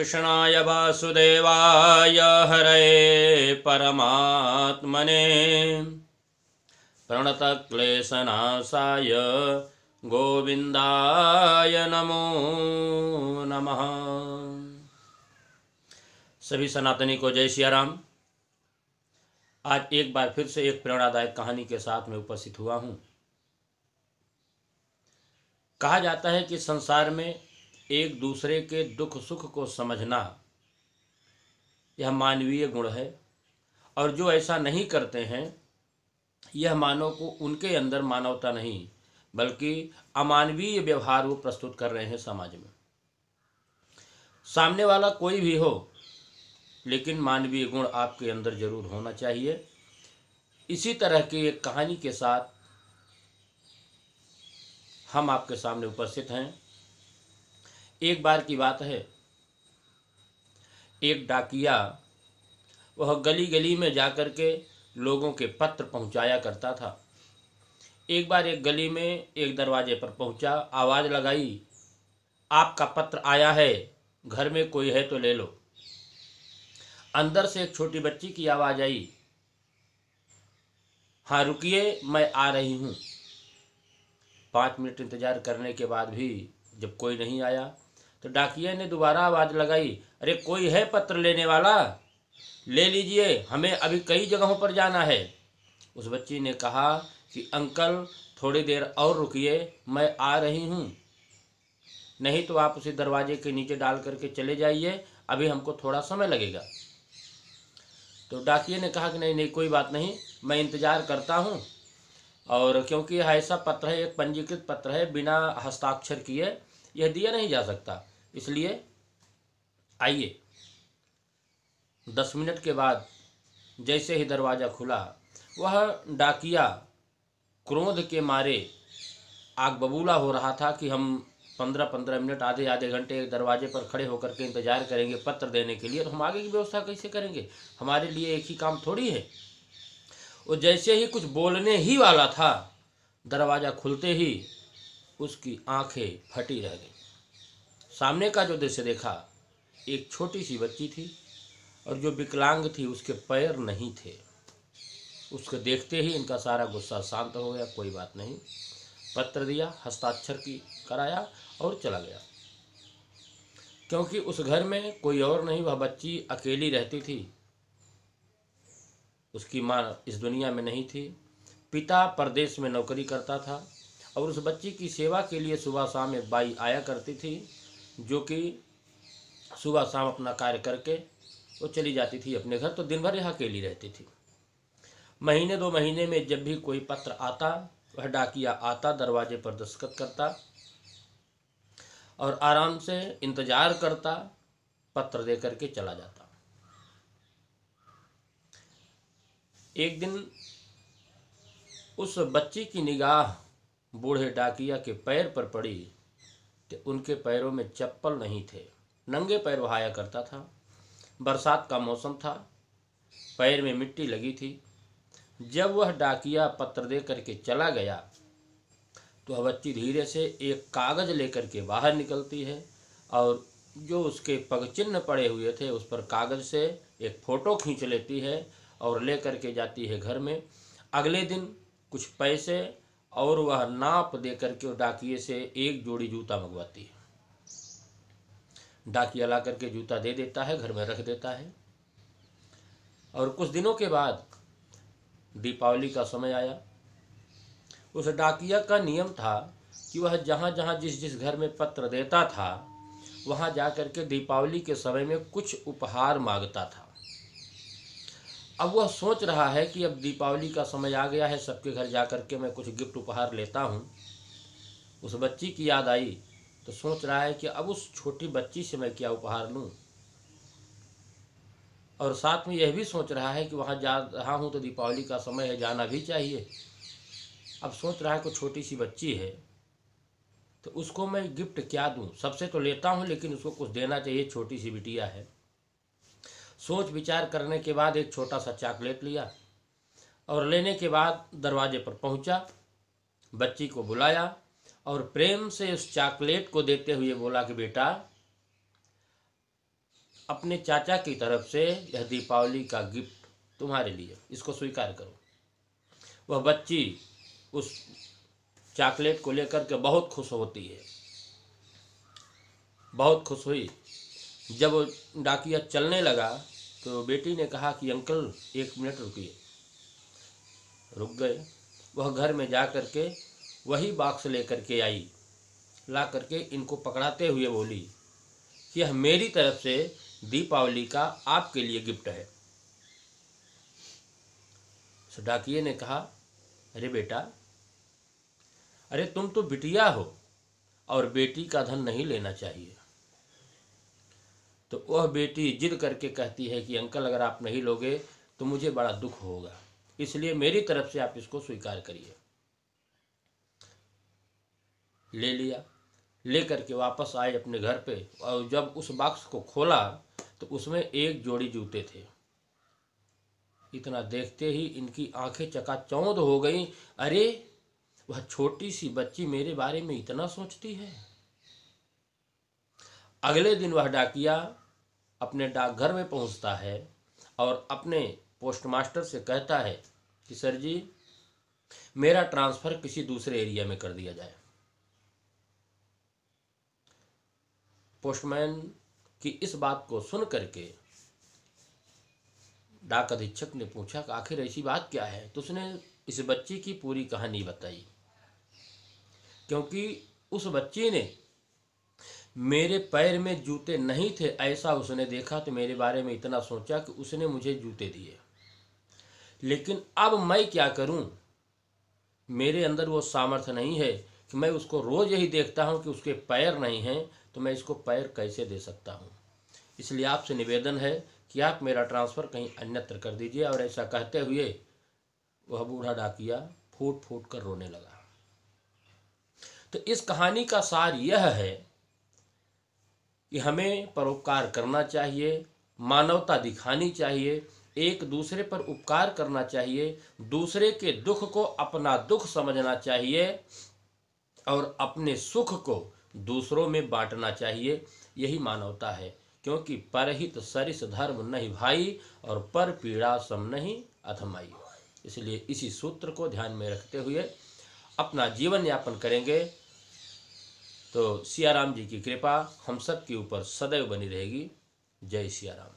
कृष्णाय वासुदेवाय हरये परमात्मने प्रणतक्लेशनाशाय गोविंदाय नमो नमः। सभी सनातनी को जय सिया राम। आज एक बार फिर से एक प्रेरणादायक कहानी के साथ में उपस्थित हुआ हूँ। कहा जाता है कि संसार में एक दूसरे के दुख सुख को समझना यह मानवीय गुण है, और जो ऐसा नहीं करते हैं यह मानव को उनके अंदर मानवता नहीं बल्कि अमानवीय व्यवहार वो प्रस्तुत कर रहे हैं समाज में। सामने वाला कोई भी हो, लेकिन मानवीय गुण आपके अंदर जरूर होना चाहिए। इसी तरह की एक कहानी के साथ हम आपके सामने उपस्थित हैं। एक बार की बात है, एक डाकिया वह गली गली में जाकर के लोगों के पत्र पहुंचाया करता था। एक बार एक गली में एक दरवाजे पर पहुंचा, आवाज़ लगाई, आपका पत्र आया है, घर में कोई है तो ले लो। अंदर से एक छोटी बच्ची की आवाज़ आई, हाँ रुकिए मैं आ रही हूँ। 5 मिनट इंतजार करने के बाद भी जब कोई नहीं आया तो डाकिया ने दोबारा आवाज़ लगाई, अरे कोई है पत्र लेने वाला, ले लीजिए, हमें अभी कई जगहों पर जाना है। उस बच्ची ने कहा कि अंकल थोड़ी देर और रुकिए, मैं आ रही हूँ, नहीं तो आप उसे दरवाजे के नीचे डाल करके चले जाइए, अभी हमको थोड़ा समय लगेगा। तो डाकिये ने कहा कि नहीं नहीं कोई बात नहीं, मैं इंतज़ार करता हूँ, और क्योंकि यह ऐसा पत्र है, एक पंजीकृत पत्र है, बिना हस्ताक्षर किए यह दिया नहीं जा सकता, इसलिए आइए। 10 मिनट के बाद जैसे ही दरवाज़ा खुला, वह डाकिया क्रोध के मारे आग बबूला हो रहा था कि हम 15-15 मिनट आधे आधे घंटे दरवाजे पर खड़े होकर के इंतजार करेंगे पत्र देने के लिए, तो हम आगे की व्यवस्था कैसे करेंगे, हमारे लिए एक ही काम थोड़ी है। वो जैसे ही कुछ बोलने ही वाला था, दरवाज़ा खुलते ही उसकी आंखें फटी रह गई। सामने का जो दृश्य देखा, एक छोटी सी बच्ची थी और जो विकलांग थी उसके पैर नहीं थे। उसको देखते ही इनका सारा गुस्सा शांत हो गया, कोई बात नहीं, पत्र दिया, हस्ताक्षर की कराया और चला गया। क्योंकि उस घर में कोई और नहीं, वह बच्ची अकेली रहती थी, उसकी माँ इस दुनिया में नहीं थी, पिता परदेश में नौकरी करता था, और उस बच्ची की सेवा के लिए सुबह शाम एक बाई आया करती थी, जो कि सुबह शाम अपना कार्य करके वो चली जाती थी अपने घर, तो दिन भर यहाँ अकेली रहती थी। महीने 2 महीने में जब भी कोई पत्र आता, वह डाकिया आता, दरवाजे पर दस्तखत करता और आराम से इंतजार करता, पत्र दे करके चला जाता। एक दिन उस बच्ची की निगाह बूढ़े डाकिया के पैर पर पड़ी, तो उनके पैरों में चप्पल नहीं थे, नंगे पैर वहाया करता था। बरसात का मौसम था, पैर में मिट्टी लगी थी। जब वह डाकिया पत्र दे करके चला गया तो वह बच्ची धीरे से एक कागज़ लेकर के बाहर निकलती है, और जो उसके पगचिन्ह पड़े हुए थे उस पर कागज़ से एक फ़ोटो खींच लेती है और ले करके जाती है घर में। अगले दिन कुछ पैसे और वह नाप दे करके डाकिये से एक जोड़ी जूता मंगवाती है। डाकिया ला करके जूता दे देता है, घर में रख देता है। और कुछ दिनों के बाद दीपावली का समय आया। उस डाकिया का नियम था कि वह जहाँ जहाँ जिस जिस घर में पत्र देता था, वहाँ जा कर के दीपावली के समय में कुछ उपहार मांगता था। अब वह सोच रहा है कि अब दीपावली का समय आ गया है, सबके घर जा कर के मैं कुछ गिफ्ट उपहार लेता हूँ। उस बच्ची की याद आई तो सोच रहा है कि अब उस छोटी बच्ची से मैं क्या उपहार लूँ, और साथ में यह भी सोच रहा है कि वहाँ जा रहा हूँ तो दीपावली का समय है, जाना भी चाहिए। अब सोच रहा है कि छोटी सी बच्ची है तो उसको मैं गिफ्ट क्या दूँ, सबसे तो लेता हूँ लेकिन उसको कुछ देना चाहिए, छोटी सी बिटिया है। सोच विचार करने के बाद एक छोटा सा चॉकलेट लिया और लेने के बाद दरवाजे पर पहुंचा, बच्ची को बुलाया और प्रेम से उस चॉकलेट को देते हुए बोला कि बेटा अपने चाचा की तरफ से यह दीपावली का गिफ्ट तुम्हारे लिए, इसको स्वीकार करो। वह बच्ची उस चॉकलेट को लेकर के बहुत खुश होती है, बहुत खुश हुई। जब वो डाकिया चलने लगा तो बेटी ने कहा कि अंकल 1 मिनट रुकिए। रुक गए। वह घर में जा कर के वही बॉक्स लेकर के आई, ला करके इनको पकड़ाते हुए बोली कि यह मेरी तरफ से दीपावली का आपके लिए गिफ्ट है। तो डाकिये ने कहा, अरे बेटा, अरे तुम तो बिटिया हो और बेटी का धन नहीं लेना चाहिए। तो वह बेटी जिद करके कहती है कि अंकल अगर आप नहीं लोगे तो मुझे बड़ा दुख होगा, इसलिए मेरी तरफ से आप इसको स्वीकार करिए। ले लिया। ले करके वापस आए अपने घर पे, और जब उस बॉक्स को खोला तो उसमें एक जोड़ी जूते थे। इतना देखते ही इनकी आंखें चकाचौंध हो गईं। अरे वह छोटी सी बच्ची मेरे बारे में इतना सोचती है। अगले दिन वह डाकिया अपने डाकघर में पहुंचता है और अपने पोस्टमास्टर से कहता है कि सर जी, मेरा ट्रांसफ़र किसी दूसरे एरिया में कर दिया जाए। पोस्टमैन की इस बात को सुन करके डाक अधीक्षक ने पूछा कि आखिर ऐसी बात क्या है। तो उसने इस बच्ची की पूरी कहानी बताई, क्योंकि उस बच्ची ने मेरे पैर में जूते नहीं थे ऐसा उसने देखा तो मेरे बारे में इतना सोचा कि उसने मुझे जूते दिए। लेकिन अब मैं क्या करूं, मेरे अंदर वो सामर्थ्य नहीं है कि मैं उसको रोज़ यही देखता हूं कि उसके पैर नहीं हैं, तो मैं इसको पैर कैसे दे सकता हूं। इसलिए आपसे निवेदन है कि आप मेरा ट्रांसफ़र कहीं अन्यत्र कर दीजिए। और ऐसा कहते हुए वह बूढ़ा डाकिया फूट फूट कर रोने लगा। तो इस कहानी का सार यह है कि हमें परोपकार करना चाहिए, मानवता दिखानी चाहिए, एक दूसरे पर उपकार करना चाहिए, दूसरे के दुख को अपना दुख समझना चाहिए और अपने सुख को दूसरों में बांटना चाहिए। यही मानवता है, क्योंकि परहित सरिस धर्म नहीं भाई और पर पीड़ा सम नहीं अधमाई। इसलिए इसी सूत्र को ध्यान में रखते हुए अपना जीवन यापन करेंगे तो सिया राम जी की कृपा हम सब के ऊपर सदैव बनी रहेगी। जय सिया राम।